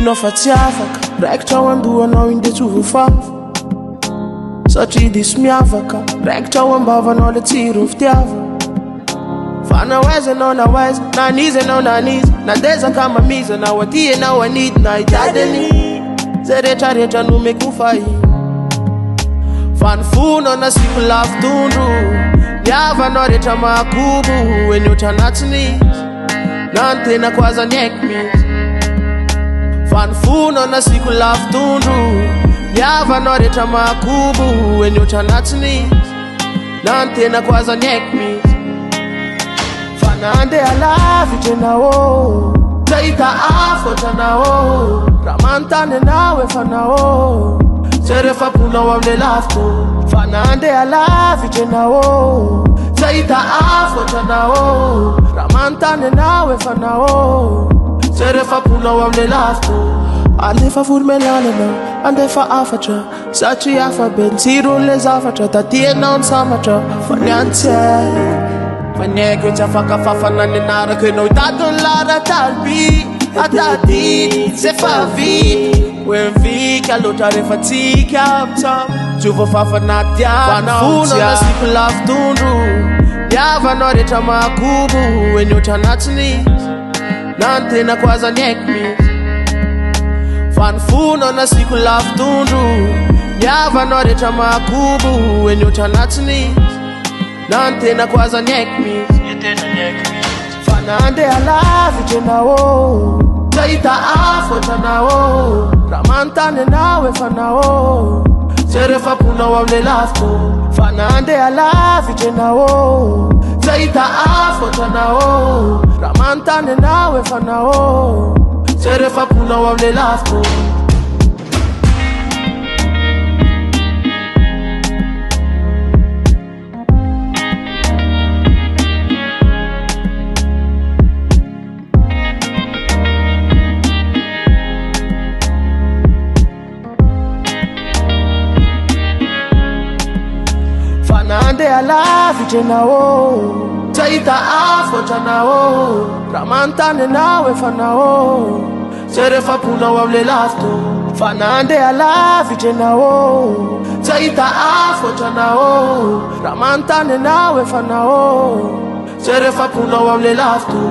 Fino fa tsy afaka raikitra ao andohanao inde tsy voafafa satria diso miavaka raikitra ao ambavanao le tsiro fitiava fa na waiza anao na waiza na aniza anao na aniza nandezaka mamizanao aty anao anidy na hitadiny zay rehetrarehetra nomeko ho fahiny fa ny fonao nasiko lafitondro niavanao rehetra mahakobo eny oatra anatsiny na ny tenako aza ny haiko mihitsy fa ny fonao nasiko lafitondro niavanao rehetra mahakobo eny oatra anatsiny na ny tenako aza ny haiko mihitsy fa nandeha lavitra anao zahita afo ohatranao raha manontany anao efa nao zay rehefa ponao amle lafito fa nandeha lavitra anao zahita afo ohatranao raha manontany anao efa nao zay rehefa ponao amle lafito alefa voromelananao andefa afatra satria afa be ny tsiron'le zavatra taty anao ny samatra fa ny antsay fa ny haiko hoe tsy afaka fafana ny anarako enao hitadony laratalby atadiny zay fa vita hoe mivika loatra rehefa tsika mitsamo tsy voafafana tianao fonao nasiko lafitondro niavanao rehetra mahakobo eny oatra anatsiny na ny tenako aza ny haiko mihitsy fa ny fonao nasiko lafitondro niavanao rehetra mahakobo eny oatra anatsiny na ny tenako aza ny haiko mihitsy fa nandeha lavitra anao zahita afo ohatranao raha manontany anao efa nao zay rehefa ponao amle lafito fa nandeha lavitra anao zahita afo ohatranao raha manontany anao efa nao zay rehefa ponao amle lafito nandeha lavitra anao zahita afo ohatranao raha manontany anao efa nao zay rehefa ponao amle lafito fa nandeha lavitra anao zahita afo ohatranao raha manontany anao efa nao zay rehefa ponao amle lafito